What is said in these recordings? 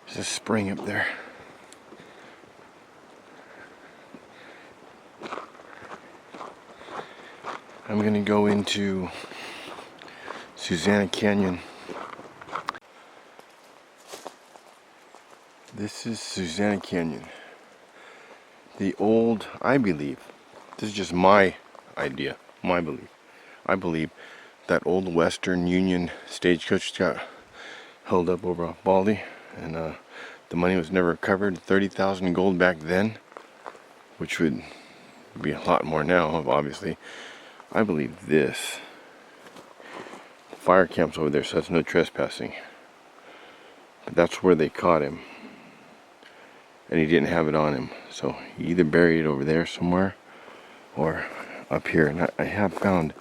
There's a spring up there. I'm gonna go into Susana Canyon. This is Susana Canyon. The old, I believe, this is just my idea, my belief. I believe that old Western Union stagecoach got held up over off Baldy, and the money was never recovered. 30,000 in gold back then, which would be a lot more now, obviously. I believe this. The fire camp's over there, so that's no trespassing. But that's where they caught him. And he didn't have it on him. So he either buried it over there somewhere or up here. And I have found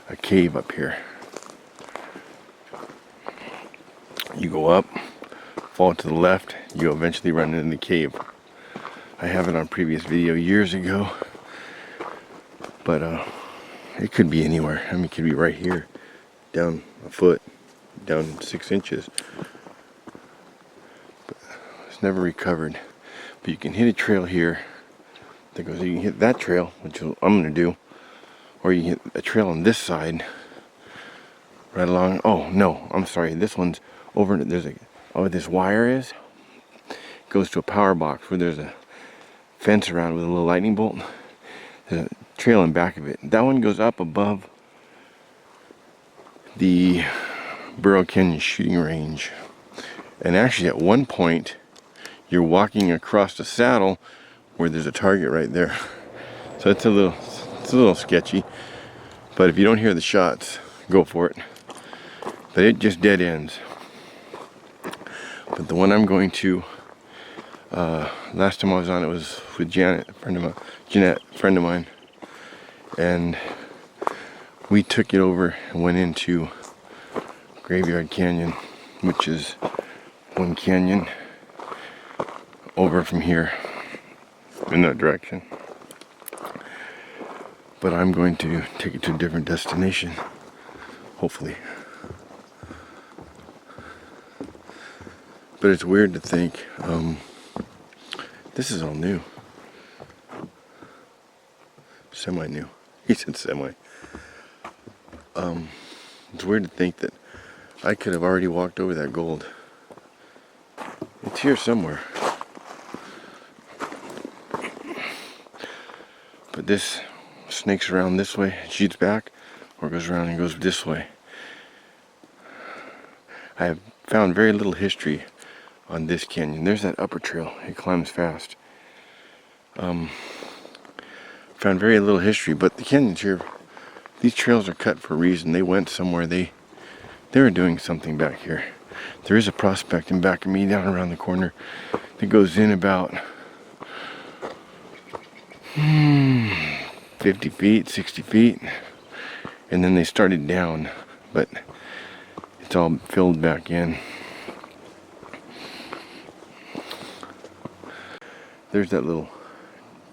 a cave up here. You go up, fall to the left, you eventually run into the cave. I have it on previous video years ago. But it could be anywhere. I mean, it could be right here, down a foot, down 6 inches. But it's never recovered. But you can hit a trail here that goes, you can hit that trail, which I'm going to do, or you can hit a trail on this side, right along. Oh no, I'm sorry, this one's over. There's where this wire is, goes to a power box where there's a fence around with a little lightning bolt. There's a trail in back of it. That one goes up above the Burro Canyon shooting range. And actually at one point you're walking across the saddle where there's a target right there. So it's a little sketchy, but if you don't hear the shots, go for it. But it just dead ends. But the one I'm going to, last time I was on it was with Jeanette, a friend of mine, and we took it over and went into Graveyard Canyon, which is one canyon over from here in that direction. But I'm going to take it to a different destination, hopefully. But it's weird to think, this is all new. Semi-new. He said semi. It's weird to think that I could have already walked over that gold. It's here somewhere. But this snakes around this way, shoots back, or goes around and goes this way. I have found very little history on this canyon. There's that upper trail. It climbs fast. Found very little history, but the canyons here, these trails are cut for a reason. They went somewhere. They were doing something back here. There is a prospect in back of me down around the corner that goes in about 50 feet, 60 feet, and then they started down, but it's all filled back in. There's that little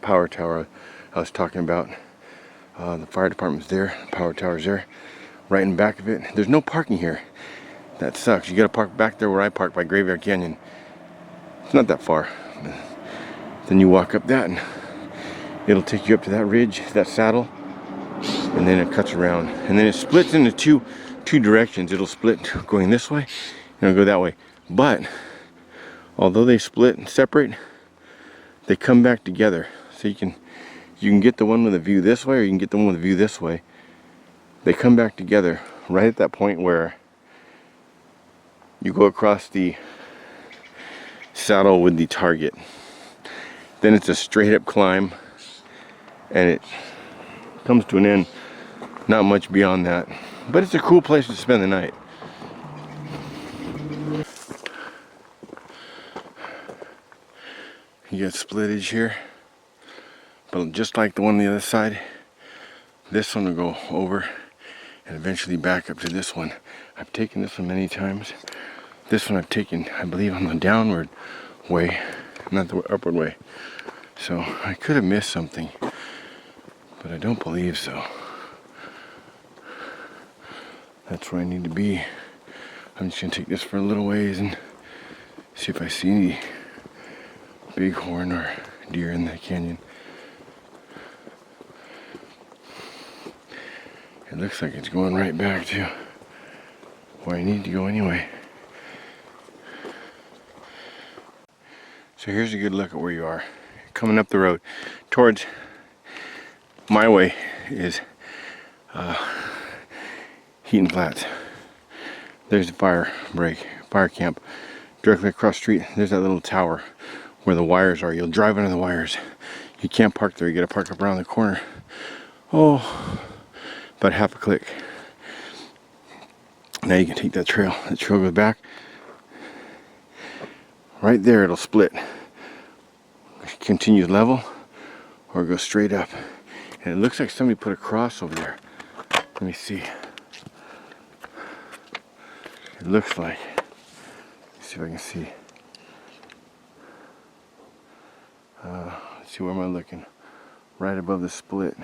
power tower I was talking about. The fire department's there, the power tower's there, right in back of it. There's no parking here. That sucks. You gotta park back there where I park by Graveyard Canyon. It's not that far. Then you walk up that and it'll take you up to that ridge, that saddle, and then it cuts around. And then it splits into two directions. It'll split going this way, and it'll go that way. But although they split and separate, they come back together. So you can get the one with a view this way, or you can get the one with a view this way. They come back together right at that point where you go across the saddle with the target. Then it's a straight up climb, and it comes to an end. Not much beyond that, but it's a cool place to spend the night. You got splittage here, but just like the one on the other side, this one will go over and eventually back up to this one. I've taken this one many times. This one I've taken, I believe, on the downward way, not the upward way. So I could have missed something, but I don't believe so. That's where I need to be. I'm just gonna take this for a little ways and See if I see any bighorn or deer in the canyon. It looks like it's going right back to where I need to go anyway. So here's a good look at where you are. Coming up the road towards my way is Heaton Flats. There's the fire camp. Directly across the street, there's that little tower where the wires are. You'll drive under the wires. You can't park there. You gotta park up around the corner. Oh, about half a click. Now you can take that trail. That trail goes back. Right there, it'll split. Continues level or go straight up. And it looks like somebody put a cross over there. Let me see. It looks like. Let's see if I can see. Let's see, where am I looking? Right above the split.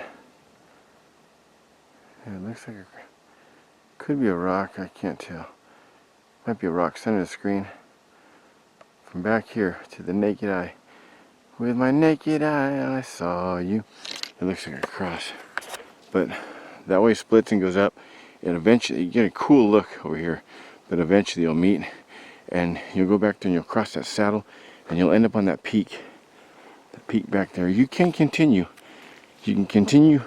Yeah, it looks like it could be a rock. I can't tell. Might be a rock center of the screen. From back here to the naked eye. With my naked eye, I saw you. It looks like a cross. But that way it splits and goes up. And eventually, you get a cool look over here. But eventually you'll meet. And you'll go back there and you'll cross that saddle. And you'll end up on that peak. The peak back there. You can continue. You can continue.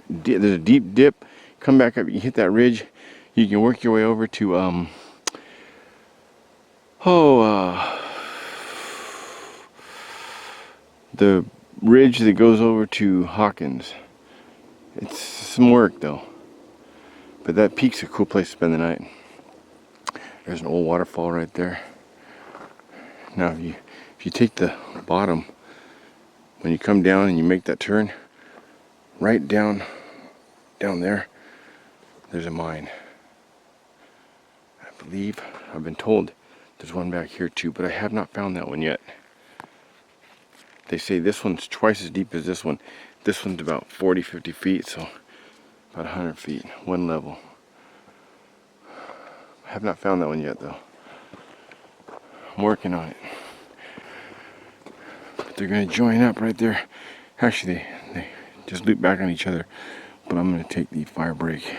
There's a deep dip. Come back up. You can hit that ridge. You can work your way over to, the ridge that goes over to Hawkins. It's some work though, but that peak's a cool place to spend the night. There's an old waterfall right there. Now if you take the bottom, when you come down and you make that turn, right down there, there's a mine. I believe, I've been told there's one back here too, but I have not found that one yet. They say this one's twice as deep as this one. This one's about 40-50 feet, so about 100 feet, one level. I have not found that one yet though. I'm working on it. But they're gonna join up right there. Actually, they just loop back on each other. But I'm gonna take the fire break.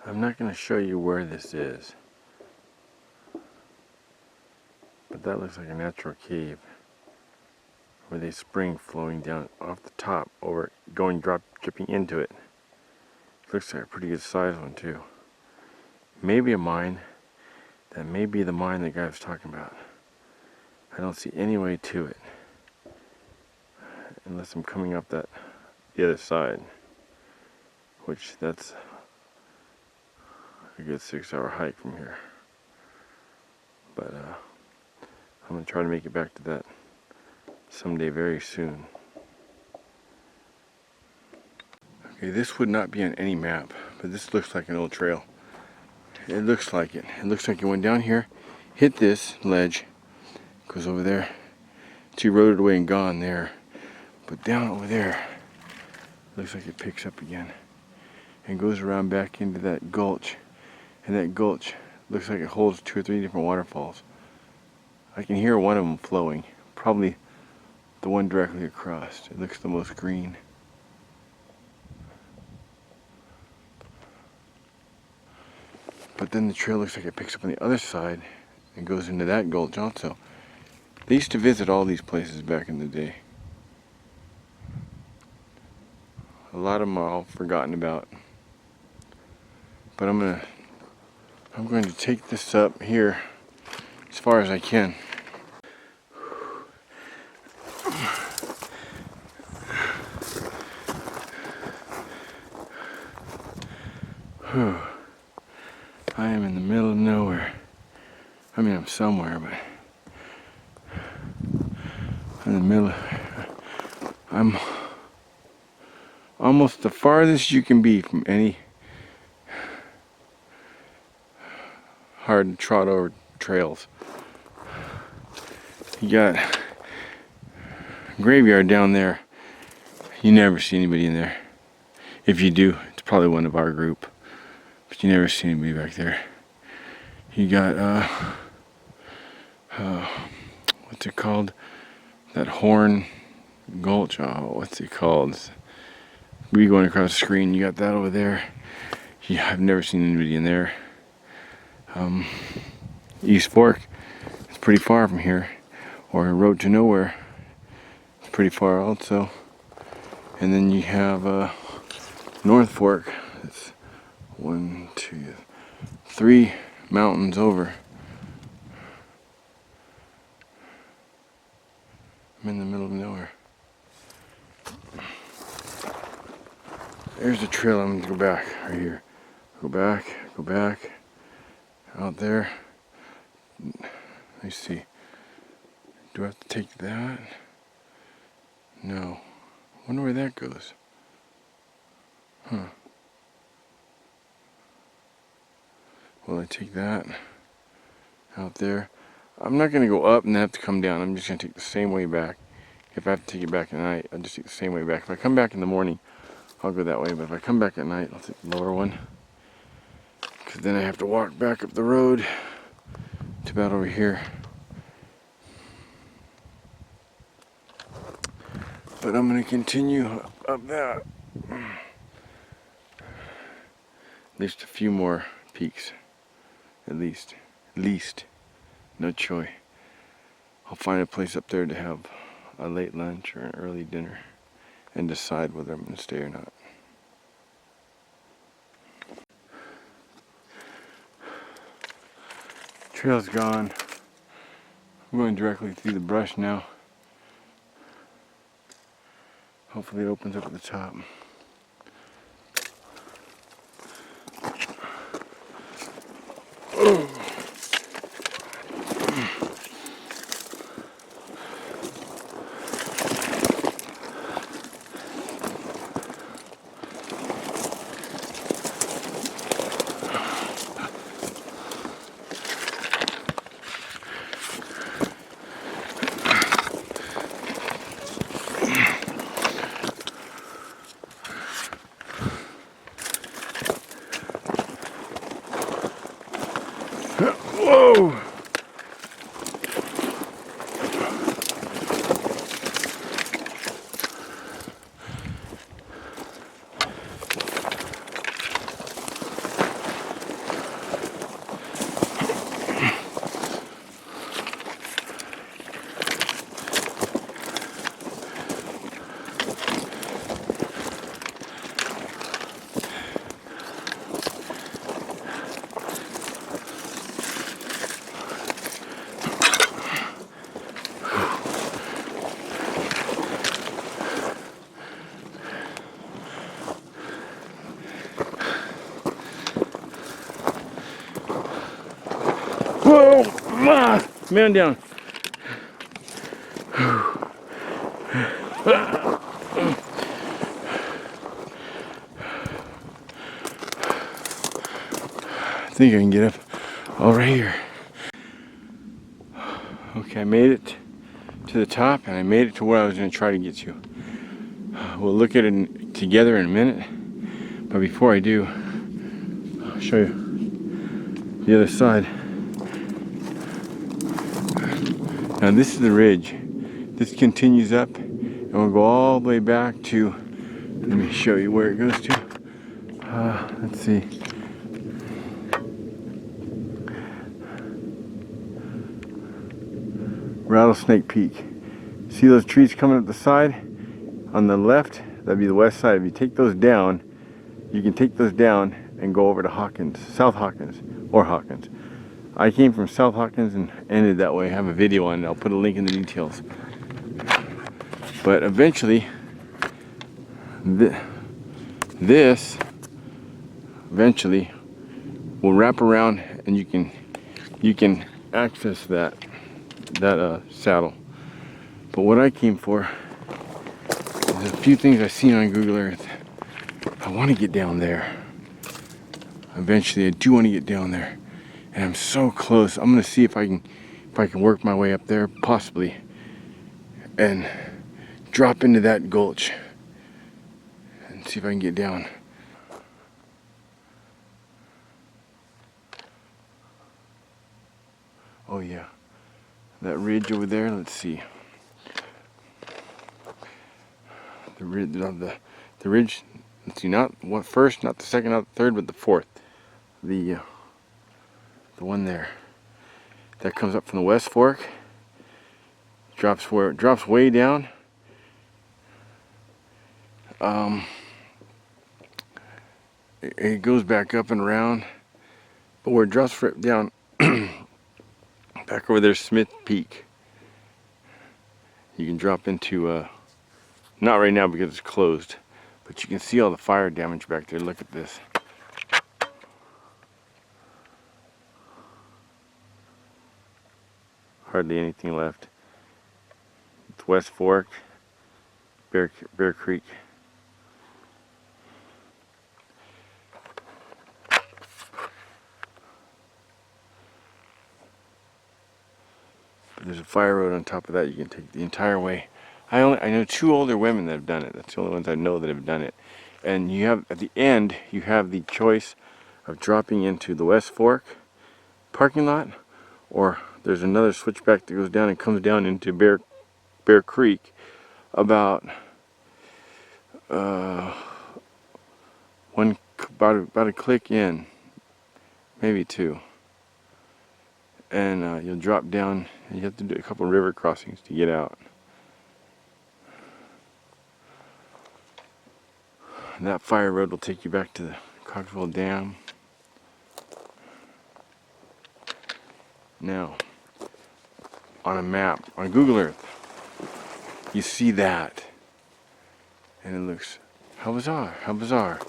I'm not going to show you where this is, but that looks like a natural cave with a spring flowing down off the top over dripping into it. Looks like a pretty good size one too. Maybe a mine. That may be the mine the guy was talking about. I don't see any way to it unless I'm coming up the other side, which that's a good 6-hour hike from here. But I'm gonna try to make it back to that someday very soon. Okay, this would not be on any map, but this looks like an old trail. It looks like it. It looks like it went down here, hit this ledge, goes over there. It's eroded away and gone there. But down over there, looks like it picks up again and goes around back into that gulch. And that gulch looks like it holds 2 or 3 different waterfalls. I can hear one of them flowing, probably the one directly across. It looks the most green. But then the trail looks like it picks up on the other side and goes into that gulch also. They used to visit all these places back in the day. A lot of them are all forgotten about. But I'm going to take this up here as far as I can. Whew. I am in the middle of nowhere. I mean, I'm somewhere, but I'm in the middle. I'm almost the farthest you can be from any hard to trot over trails. You got graveyard down there. You never see anybody in there. If you do, it's probably one of our group. But you never see anybody back there. You got what's it called? That Horn Gulch. Oh, what's it called? We going across the screen. You got that over there. Yeah, I've never seen anybody in there. East Fork. It's pretty far from here. Or Road to Nowhere. It's pretty far also. And then you have North Fork. It's 1, 2, 3 mountains over. I'm in the middle of nowhere. There's the trail. I'm gonna go back right here. Go back, out there. Let me see. Do I have to take that? No. I wonder where that goes. Huh. Will I take that out there? I'm not going to go up and have to come down. I'm just going to take the same way back. If I have to take it back at night, I'll just take the same way back. If I come back in the morning, I'll go that way. But if I come back at night, I'll take the lower one. Because then I have to walk back up the road to about over here. But I'm going to continue up that. At least a few more peaks. At least. No choice. I'll find a place up there to have a late lunch or an early dinner and decide whether I'm going to stay or not. Trail's gone. I'm going directly through the brush now. Hopefully it opens up at the top. Whoa! Whoa! Ah, man down. I think I can get up over here. Okay, I made it to the top and I made it to where I was going to try to get to. We'll look at it together in a minute, but before I do, I'll show you the other side. Now this is the ridge. This continues up and we'll go all the way back to, let me show you where it goes to. Let's see. Rattlesnake Peak. See those trees coming up the side? On the left, that'd be the west side. If you take those down, you can take those down and go over to Hawkins, South Hawkins, or Hawkins. I came from South Hawkins and ended that way. I have a video on it. I'll put a link in the details. But eventually, this eventually will wrap around and you can access that saddle. But what I came for is a few things I've seen on Google Earth. I want to get down there. Eventually I do want to get down there And I'm so close. I'm gonna see if I can work my way up there, possibly, and drop into that gulch and see if I can get down. Oh yeah, that ridge over there. Let's see. The ridge. Let's see, not what first, not the second, not the third, but the fourth. The one there that comes up from the West Fork. Drops way down. It goes back up and around, but where it drops right down, back over there, Smith Peak. You can drop into, not right now because it's closed, but you can see all the fire damage back there. Look at this. Hardly anything left. It's West Fork, Bear Creek. But there's a fire road on top of that. You can take the entire way. I know 2 older women that have done it. That's the only ones I know that have done it. And you have, at the end, you have the choice of dropping into the West Fork parking lot, or there's another switchback that goes down and comes down into Bear Creek about about a click in, maybe 2, and you'll drop down. And you have to do a couple river crossings to get out. And that fire road will take you back to the Cogswell Dam. Now, on a map, on Google Earth, you see that, and it looks, how bizarre, how bizarre.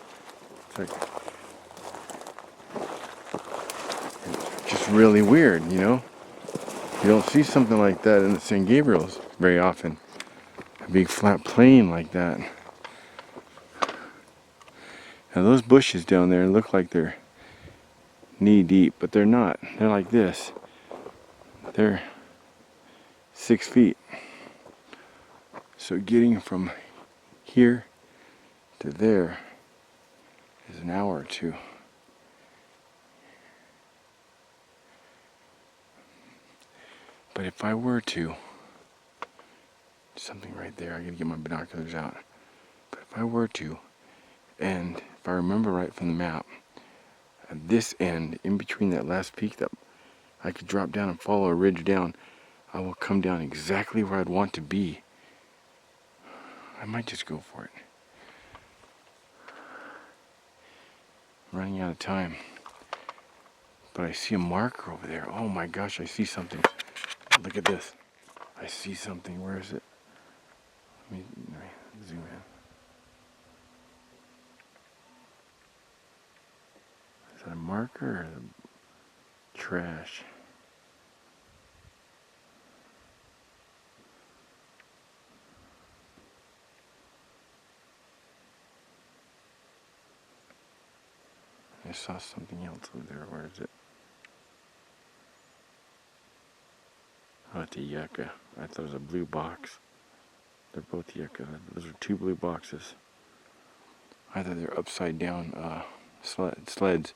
It's like, it's just really weird, you know? You don't see something like that in the St. Gabriel's very often. A big flat plain like that. Now those bushes down there look like they're knee deep, but they're not. They're like this. They're 6 feet. So getting from here to there is an hour or 2. But if I were to, something right there, I gotta get my binoculars out. But if I were to, and if I remember right from the map, at this end, in between that last peak, that I could drop down and follow a ridge down, I will come down exactly where I'd want to be. I might just go for it. I'm running out of time. But I see a marker over there. Oh my gosh, I see something. Look at this. I see something. Where is it? Let me zoom in. Is that a marker or trash? I saw something else over there. Where is it? Oh, it's a yucca. I thought it was a blue box. They're both yucca. Those are 2 blue boxes. I thought they're upside down sleds.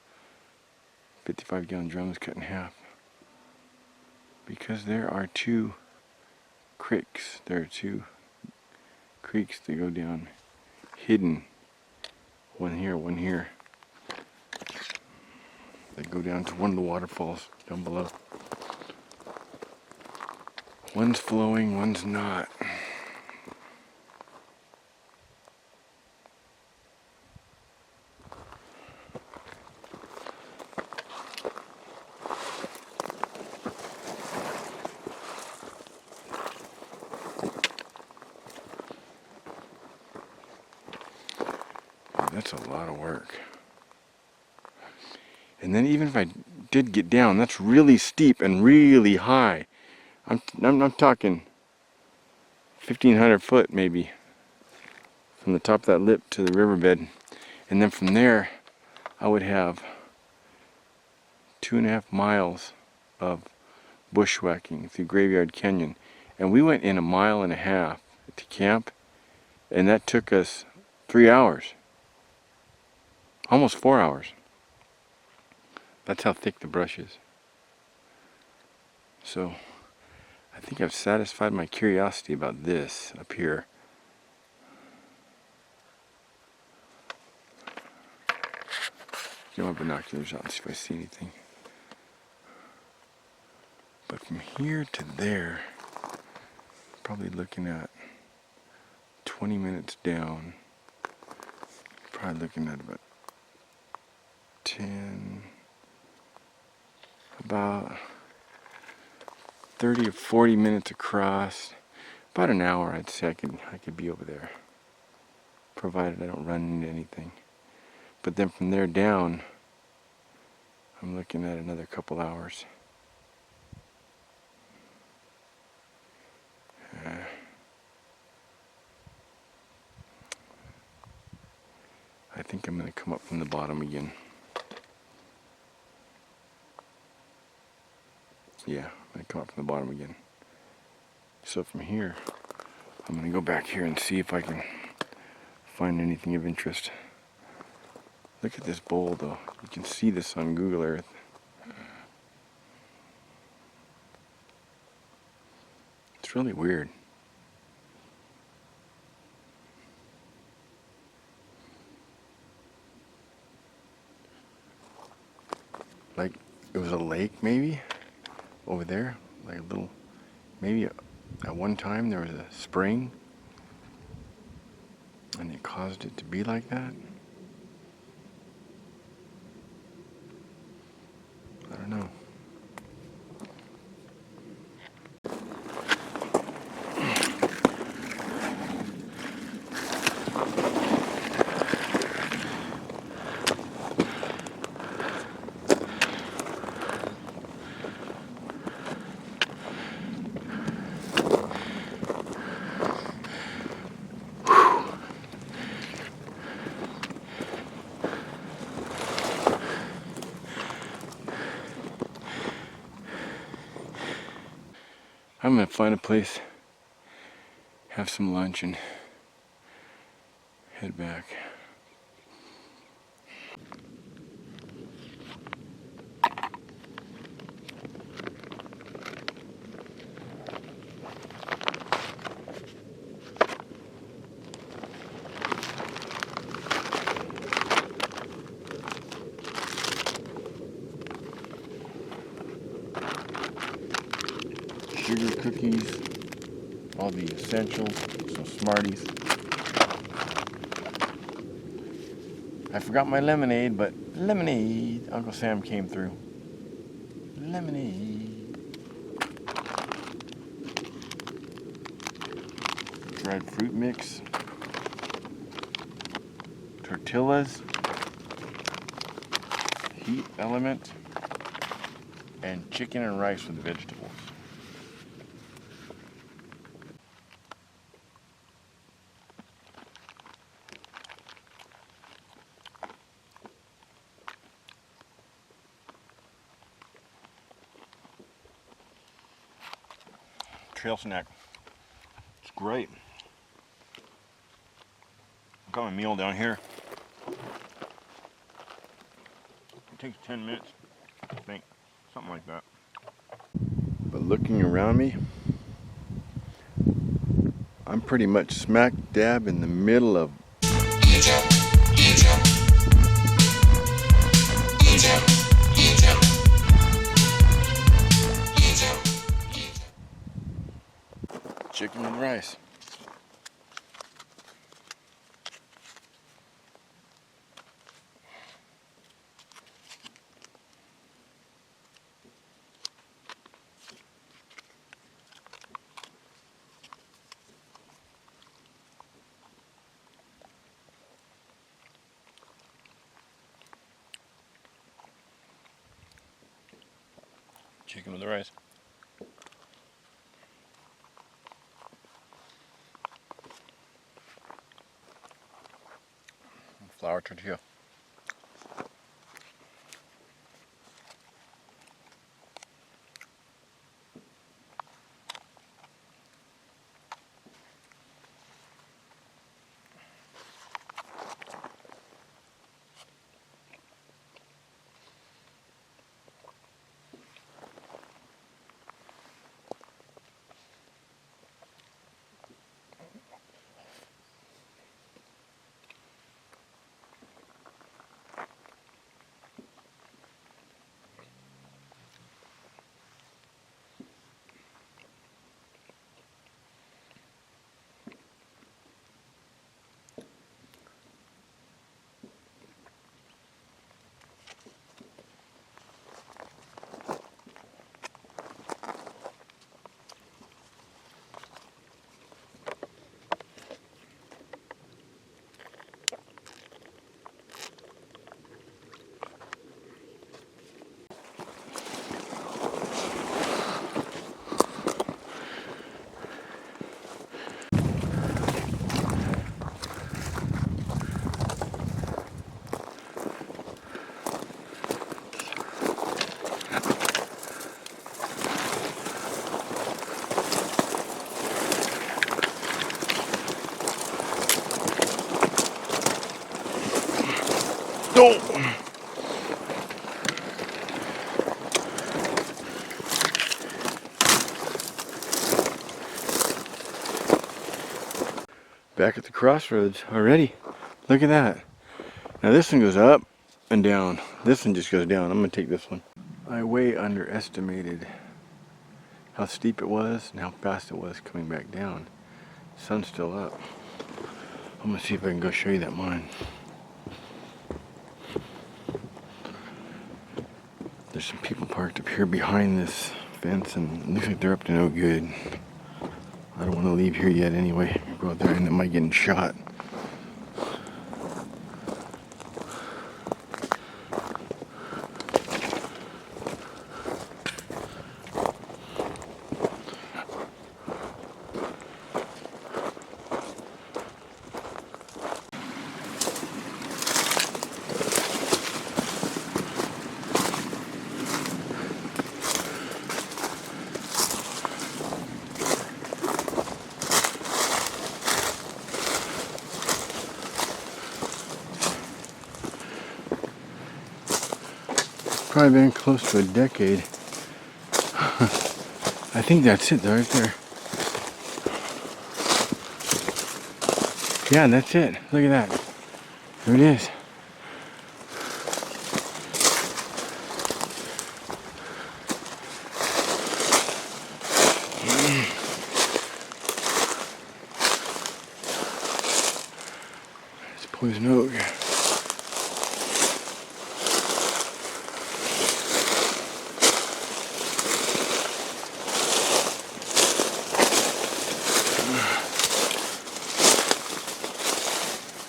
55-gallon drums cut in half. Because there are 2 creeks. There are 2 creeks that go down hidden. One here, one here. They go down to one of the waterfalls down below. One's flowing, one's not. That's a lot of work. And then even if I did get down, that's really steep and really high. I'm talking 1,500 foot maybe from the top of that lip to the riverbed. And then from there, I would have 2.5 miles of bushwhacking through Graveyard Canyon. And we went in 1.5 miles to camp, and that took us 3 hours. Almost 4 hours. That's how thick the brush is. So, I think I've satisfied my curiosity about this up here. Get my binoculars out and see if I see anything. But from here to there, probably looking at 20 minutes down. Probably looking at about 30 or 40 minutes across. About an hour, I'd say I could be over there, provided I don't run into anything. But then from there down, I'm looking at another couple hours. I think I'm going to come up from the bottom again. Yeah, I'm going to come up from the bottom again. So from here, I'm going to go back here and see if I can find anything of interest. Look at this bowl though. You can see this on Google Earth. It's really weird. Like it was a lake maybe over there, like a little, maybe at one time there was a spring and it caused it to be like that. I don't know. I'm gonna find a place, have some lunch, and head back. Sugar cookies, all the essentials, some Smarties. I forgot my lemonade, but lemonade. Uncle Sam came through. Lemonade. Dried fruit mix. Tortillas. Heat element. And chicken and rice with vegetables. Trail snack. It's great. Got my meal down here. It takes 10 minutes, I think. Something like that. But looking around me, I'm pretty much smack dab in the middle of chicken and rice. Chicken with the rice. Flour tortilla. Oh! Back at the crossroads already. Look at that. Now this one goes up and down. This one just goes down. I'm gonna take this one. I way underestimated how steep it was and how fast it was coming back down. Sun's still up. I'm gonna see if I can go show you that mine. There's some people parked up here behind this fence and it looks like they're up to no good. I don't want to leave here yet anyway. Go out there and it might get shot. Probably been close to a decade. I think that's it right there. Yeah, that's it. Look at that. There it is. It's poison oak.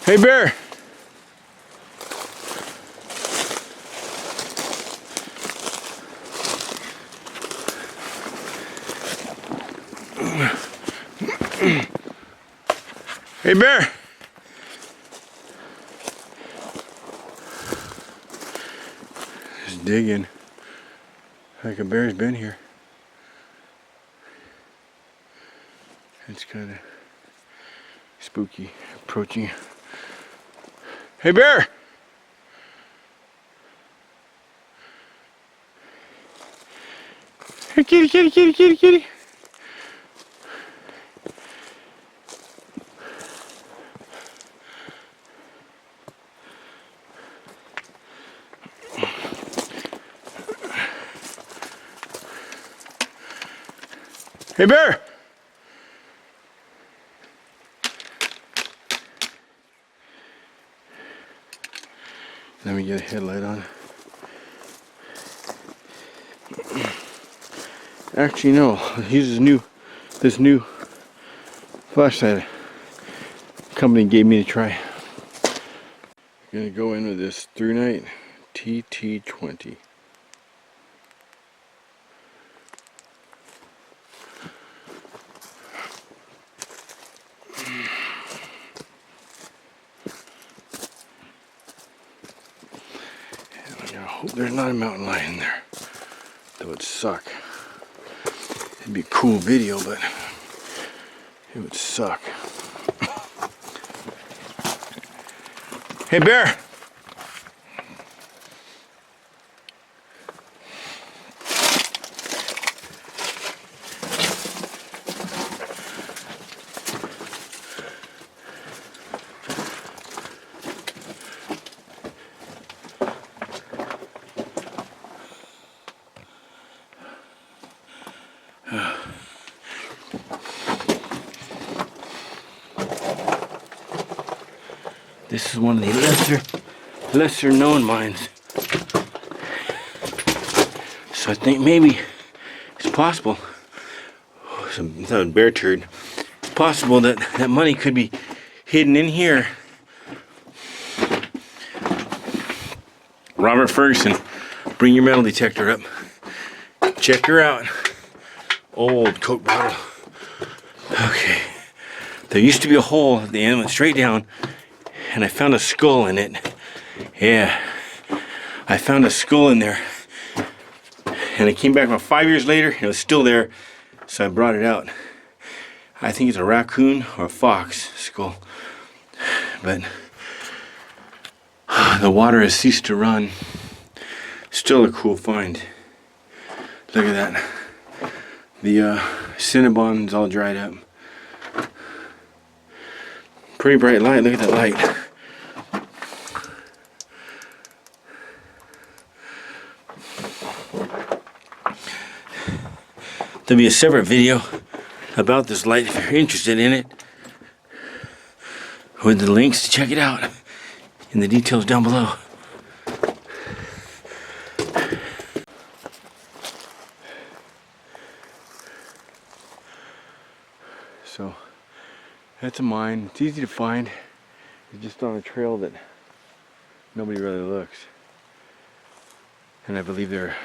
Hey, bear! Hey, bear! Just digging. Like a bear's been here. It's kind of spooky approaching. Hey, bear! Hey, kitty, kitty, kitty, kitty, kitty. Hey, bear! Let me get a headlight on. Actually, no. Here's this new flashlight company gave me to try. I'm gonna go in with this ThruNite TT20. I hope there's not a mountain lion in there. That would suck. It'd be a cool video, but it would suck. Hey, bear! This is one of the lesser known mines. So I think maybe it's possible. Oh, that was bear turd. It's possible that that money could be hidden in here. Robert Ferguson, bring your metal detector up. Check her out. Old Coke bottle. Okay. There used to be a hole at the end, went straight down, and I found a skull in it. Yeah. I found a skull in there. And it came back about 5 years later, and it was still there, so I brought it out. I think it's a raccoon or a fox skull. But The water has ceased to run. Still a cool find. Look at that. The Cinnabon's all dried up. Pretty bright light. Look at that light. There'll be a separate video about this light if you're interested in it, with the links to check it out in the details down below. So that's a mine. It's easy to find. It's just on a trail that nobody really looks. And I believe there are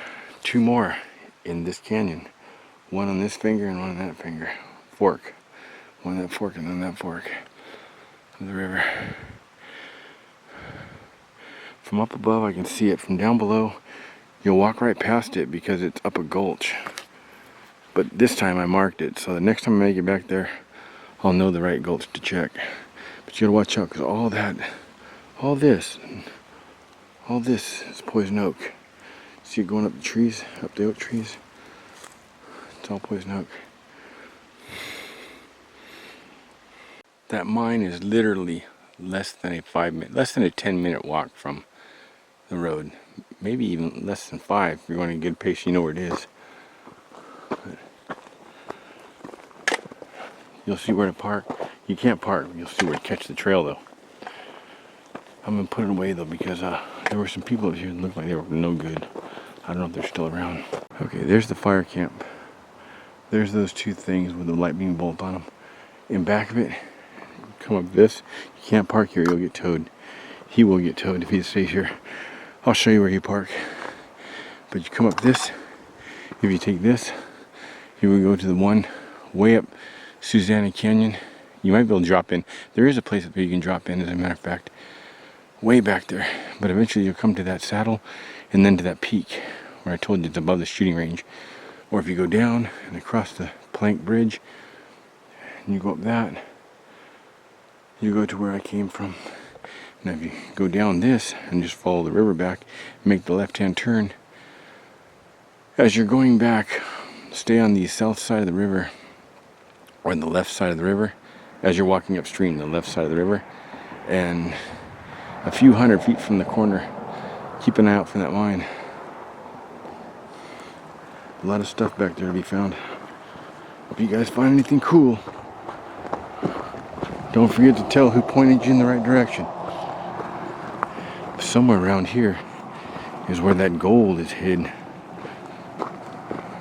2 more in this canyon. One on this finger and one on that finger. Fork. One on that fork and then that fork of the river. From up above I can see it. From down below you'll walk right past it because it's up a gulch. But this time I marked it, so the next time I make it back there I'll know the right gulch to check. But you gotta watch out because all this is poison oak. See it going up the trees, up the oak trees. It's all poison oak. That mine is literally less than a 10-minute walk from the road. Maybe even less than 5 if you're going at a good pace, you know where it is. But you'll see where to park. You can't park, you'll see where to catch the trail though. I'm gonna put it away though because there were some people up here that looked like they were no good. I don't know if they're still around. Okay, there's the fire camp. There's those 2 things with the light beam bolt on them. In back of it, come up this. You can't park here, you'll get towed. He will get towed if he stays here. I'll show you where you park. But you come up this. If you take this, you will go to the one way up Susanna Canyon. You might be able to drop in. There is a place up there you can drop in, as a matter of fact. Way back there. But eventually you'll come to that saddle and then to that peak where I told you it's above the shooting range. Or if you go down and across the plank bridge and you go up that, you go to where I came from. Now if you go down this and just follow the river back, make the left-hand turn, as you're going back, stay on the south side of the river, or the left side of the river, as you're walking upstream, the left side of the river, and a few 100 feet from the corner, keep an eye out for that mine. A lot of stuff back there to be found. If you guys find anything cool, don't forget to tell who pointed you in the right direction. Somewhere around here is where that gold is hid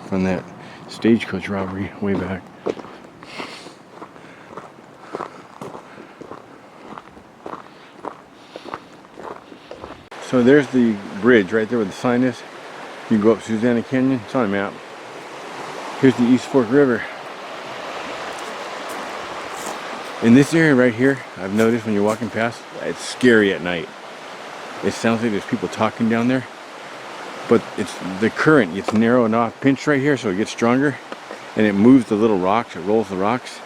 from that stagecoach robbery way back. So there's the bridge right there where the sign is. You can go up Susanna Canyon. It's on a map. Here's the East Fork River. In this area right here, I've noticed when you're walking past, it's scary at night. It sounds like there's people talking down there. But it's the current gets narrow enough, pinched right here, so it gets stronger. And it moves the little rocks, it rolls the rocks.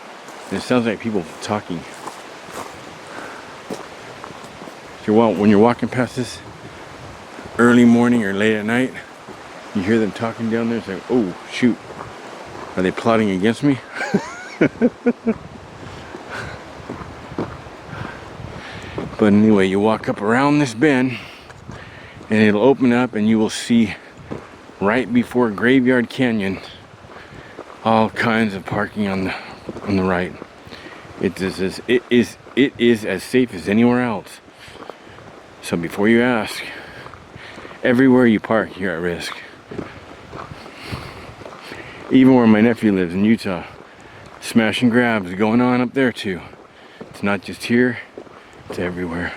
And it sounds like people talking. When you're walking past this early morning or late at night, you hear them talking down there. It's like, oh shoot, are they plotting against me? But anyway, you walk up around this bend and it'll open up and you will see right before Graveyard Canyon all kinds of parking on the right. It is as safe as anywhere else. So before you ask, everywhere you park, you're at risk. Even where my nephew lives in Utah, smash and grabs going on up there too. It's not just here, it's everywhere.